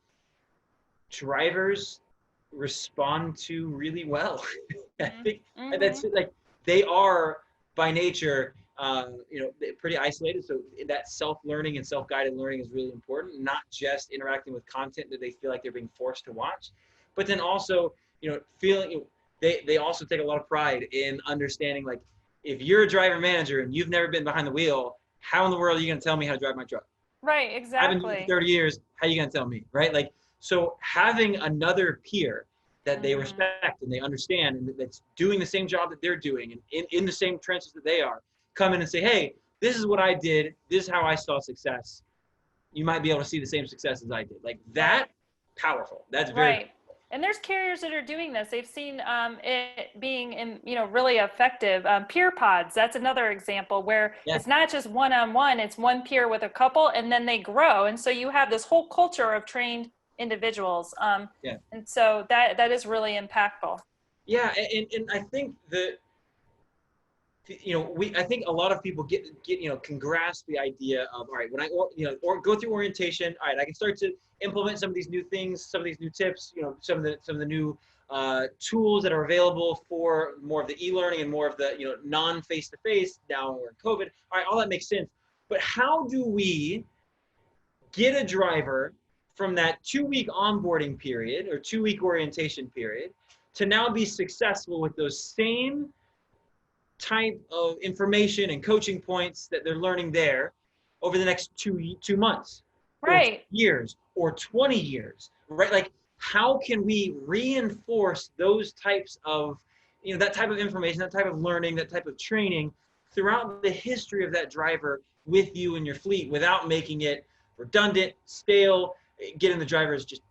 drivers respond to really well. I think that's like, they are by nature, pretty isolated. So that self-learning and self-guided learning is really important, not just interacting with content that they feel like they're being forced to watch, but then also, feeling, they also take a lot of pride in understanding, like, if you're a driver manager and you've never been behind the wheel, how in the world are you going to tell me how to drive my truck? Right, exactly. I've been doing it for 30 years. How are you going to tell me, right? Like, so having another peer that they respect and they understand and that's doing the same job that they're doing and in the same trenches that they are, come in and say, hey, this is what I did. This is how I saw success. You might be able to see the same success as I did. Like that, powerful. That's very right. And there's carriers that are doing this. They've seen it being, really effective. Peer pods, that's another example where it's not just one-on-one, it's one peer with a couple, and then they grow. And so you have this whole culture of trained individuals. And so that is really impactful. Yeah, and I think that, I think a lot of people get can grasp the idea of, all right, when I or go through orientation, all right, I can start to implement some of these new things, some of these new tips, some of the new tools that are available for more of the e-learning and more of the non-face-to-face. Now we're in COVID. All right, all that makes sense. But how do we get a driver from that 2-week onboarding period or 2-week orientation period to now be successful with those same type of information and coaching points that they're learning there over the next 2 months, right, or 2 years or 20 years, right? Like, how can we reinforce those types of, that type of information, that type of learning, that type of training throughout the history of that driver with you and your fleet without making it redundant, stale, getting the drivers just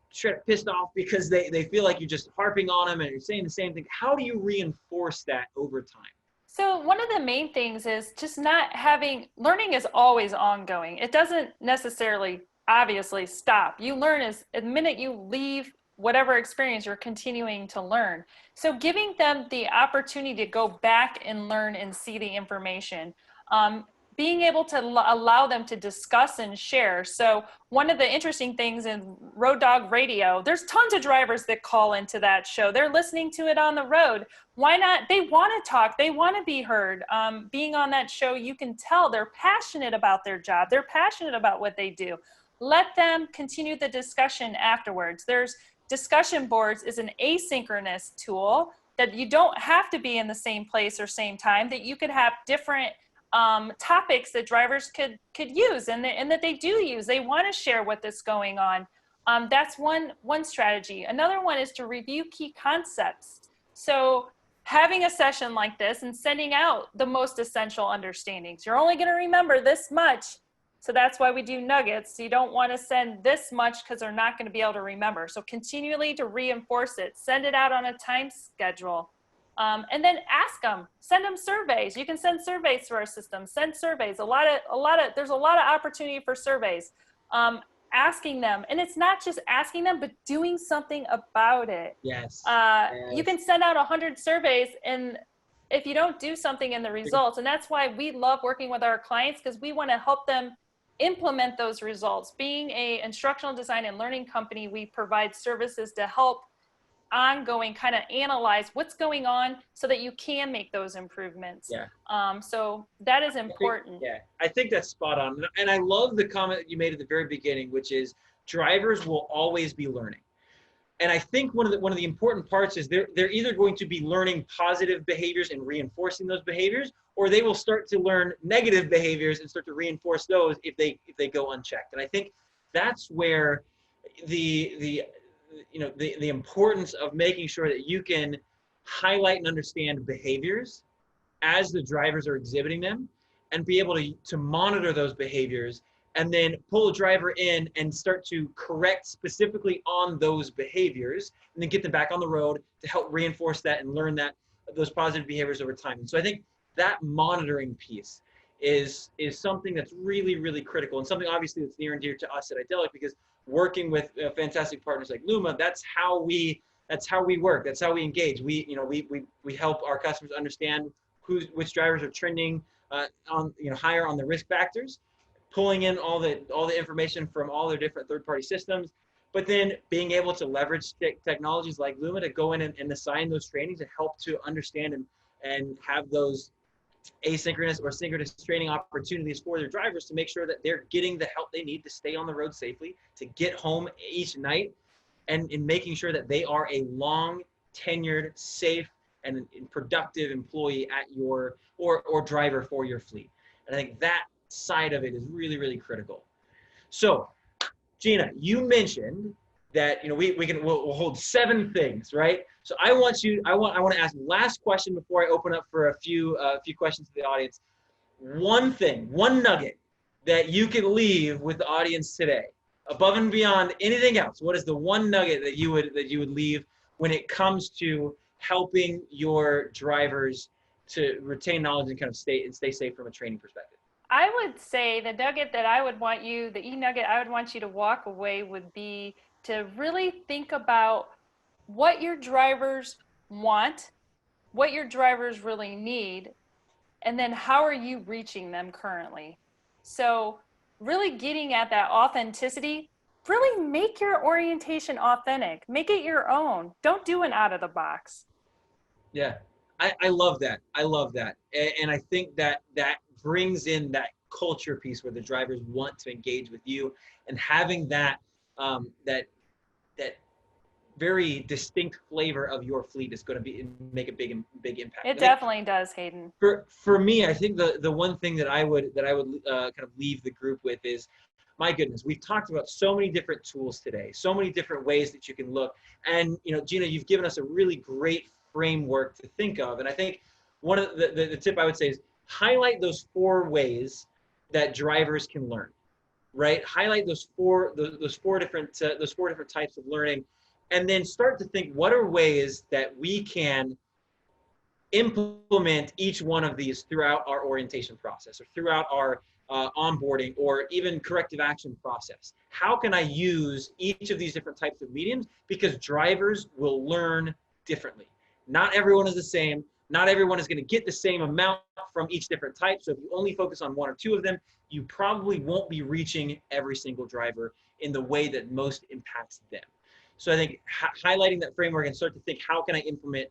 pissed off because they feel like you're just harping on them and you're saying the same thing? How do you reinforce that over time? So one of the main things is just not having, learning is always ongoing. It doesn't necessarily obviously stop. You learn as the minute you leave whatever experience, you're continuing to learn. So giving them the opportunity to go back and learn and see the information, being able to allow them to discuss and share. So one of the interesting things in Road Dog Radio, there's tons of drivers that call into that show. They're listening to it on the road. Why not? They want to talk. They want to be heard. Being on that show, you can tell they're passionate about their job. They're passionate about what they do. Let them continue the discussion afterwards. There's discussion boards is an asynchronous tool that you don't have to be in the same place or same time, that you could have different topics that drivers could use and that they do use. They want to share what is going on. That's one strategy. Another one is to review key concepts. So having a session like this and sending out the most essential understandings. You're only going to remember this much. So that's why we do nuggets. You don't want to send this much because they're not going to be able to remember. So continually to reinforce it, send it out on a time schedule. And then ask them, send them surveys. You can send surveys through our system, send surveys. There's a lot of opportunity for surveys. Asking them, and it's not just asking them, but doing something about it. Yes. You can send out 100 surveys, and if you don't do something in the results, and that's why we love working with our clients, because we want to help them implement those results. Being a instructional design and learning company, we provide services to help ongoing kind of analyze what's going on so that you can make those improvements. Yeah. So that is important. I think that's spot on. And I love the comment that you made at the very beginning, which is drivers will always be learning. And I think one of the important parts is they're either going to be learning positive behaviors and reinforcing those behaviors, or they will start to learn negative behaviors and start to reinforce those if they go unchecked. And I think that's where the importance of making sure that you can highlight and understand behaviors as the drivers are exhibiting them, and be able to monitor those behaviors, and then pull a driver in and start to correct specifically on those behaviors, and then get them back on the road to help reinforce that and learn those positive behaviors over time. And so I think that monitoring piece is something that's really, really critical, and something obviously that's near and dear to us at Idelic, because working with fantastic partners like Luma, that's how we work. That's how we engage. We help our customers understand which drivers are trending higher on the risk factors, pulling in all the information from all their different third-party systems, but then being able to leverage technologies like Luma to go in and assign those trainings and help to understand and have those asynchronous or synchronous training opportunities for their drivers to make sure that they're getting the help they need to stay on the road safely, to get home each night, and in making sure that they are a long tenured, safe, and productive employee at your or driver for your fleet. And I think that side of it is really, really critical. So, Gina, you mentioned that we'll hold 7 things, right? So I want to ask the last question before I open up for a few questions to the audience. One thing, one nugget that you can leave with the audience today, above and beyond anything else. What is the one nugget that you would leave when it comes to helping your drivers to retain knowledge and kind of stay safe from a training perspective? I would say the nugget that I would want you, the e-nugget I would want you to walk away would be to really think about what your drivers want, what your drivers really need, and then how are you reaching them currently? So really getting at that authenticity, really make your orientation authentic, make it your own. Don't do an out of the box. Yeah, I love that. I love that. And I think that brings in that culture piece where the drivers want to engage with you, and having that very distinct flavor of your fleet is going to make a big impact. It definitely does, Hayden. For me, I think the one thing that I would kind of leave the group with is, my goodness, we've talked about so many different tools today, so many different ways that you can look. And, Gina, you've given us a really great framework to think of. And I think one of the tip I would say is highlight those 4 ways that drivers can learn, right? Highlight those four different types of learning, and then start to think, what are ways that we can implement each one of these throughout our orientation process, or throughout our onboarding, or even corrective action process? How can I use each of these different types of mediums? Because drivers will learn differently. Not everyone is the same. Not everyone is going to get the same amount from each different type. So if you only focus on 1 or 2 of them, you probably won't be reaching every single driver in the way that most impacts them. So I think highlighting that framework and start to think, how can I implement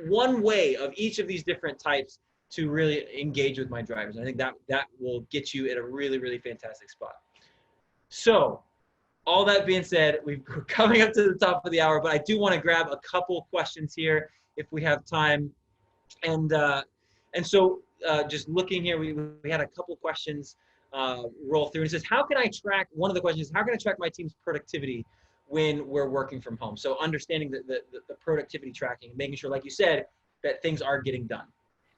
one way of each of these different types to really engage with my drivers? And I think that will get you at a really, really fantastic spot. So all that being said, we're coming up to the top of the hour, but I do want to grab a couple questions here if we have time. And so just looking here, we had a couple questions roll through. It says, one of the questions is, how can I track my team's productivity when we're working from home? So understanding the productivity tracking, making sure, like you said, that things are getting done.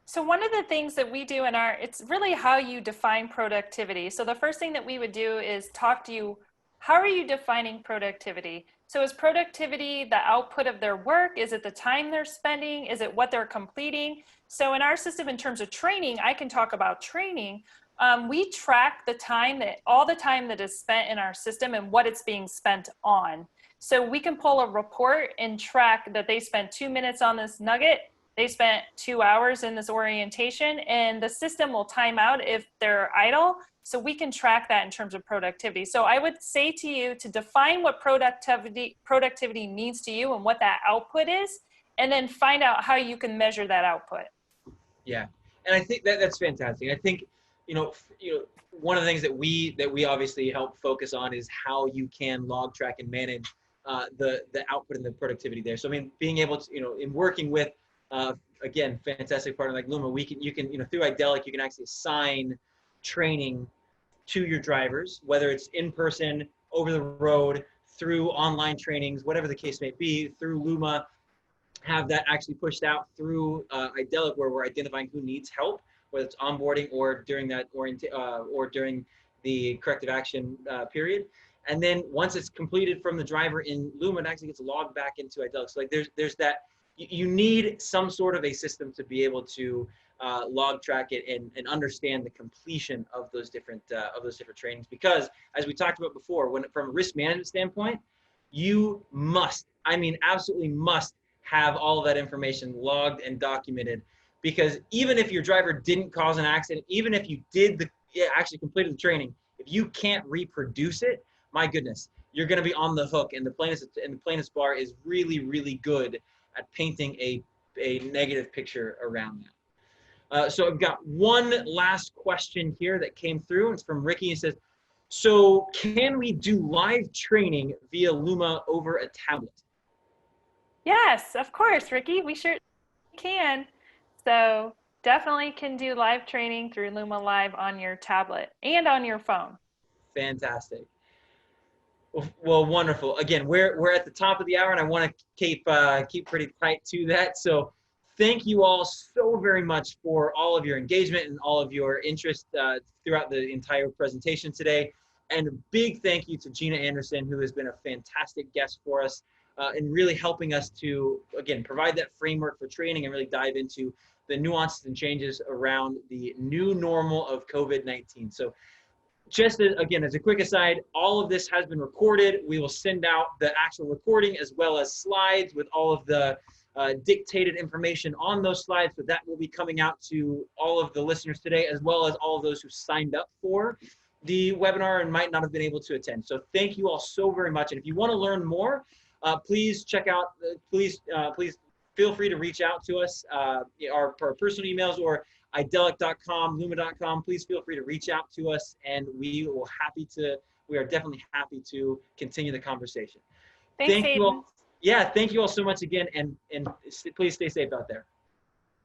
So one of the things that we do it's really how you define productivity. So the first thing that we would do is talk to you, how are you defining productivity? So is productivity the output of their work? Is it the time they're spending? Is it what they're completing? So in our system, in terms of training, I can talk about training. We track all the time that is spent in our system and what it's being spent on. So we can pull a report and track that they spent 2 minutes on this nugget, they spent 2 hours in this orientation, and the system will time out if they're idle. So we can track that in terms of productivity. So I would say to you to define what productivity means to you and what that output is, and then find out how you can measure that output. Yeah, and I think that's fantastic. I think, one of the things that we obviously help focus on is how you can log track and manage the output and the productivity there. So I mean, being able to, in working with again, fantastic partner like Luma, you can through Idelic, you can actually assign training to your drivers, whether it's in person, over the road, through online trainings, whatever the case may be, through Luma. Have that actually pushed out through Idelic, where we're identifying who needs help, whether it's onboarding or during that or during the corrective action period. And then once it's completed from the driver in Luma, it actually gets logged back into Idelic. So like there's that, you need some sort of a system to be able to log track it and understand the completion of those different trainings. Because as we talked about before, from a risk management standpoint, you must, I mean, absolutely must have all of that information logged and documented, because even if your driver didn't cause an accident, even if you did actually completed the training, if you can't reproduce it, my goodness, you're going to be on the hook. And the plaintiff's bar is really, really good at painting a negative picture around that. So I've got one last question here that came through. It's from Ricky. It says, so can we do live training via Luma over a tablet? Yes, of course, Ricky, we sure can. So definitely can do live training through Luma Live on your tablet and on your phone. Fantastic. Well, wonderful. Again, we're at the top of the hour, and I want to keep pretty tight to that. So thank you all so very much for all of your engagement and all of your interest throughout the entire presentation today. And a big thank you to Gina Anderson, who has been a fantastic guest for us and really helping us to, again, provide that framework for training and really dive into the nuances and changes around the new normal of COVID-19. So just again, as a quick aside, all of this has been recorded. We will send out the actual recording as well as slides with all of the dictated information on those slides. So that will be coming out to all of the listeners today, as well as all of those who signed up for the webinar and might not have been able to attend. So thank you all so very much. And if you want to learn more, please check out, please feel free to reach out to us, our personal emails or idelic.com, luma.com. Please feel free to reach out to us, and we are definitely happy to continue the conversation. Thanks, Hayden. You all. Yeah, thank you all so much again, and please stay safe out there.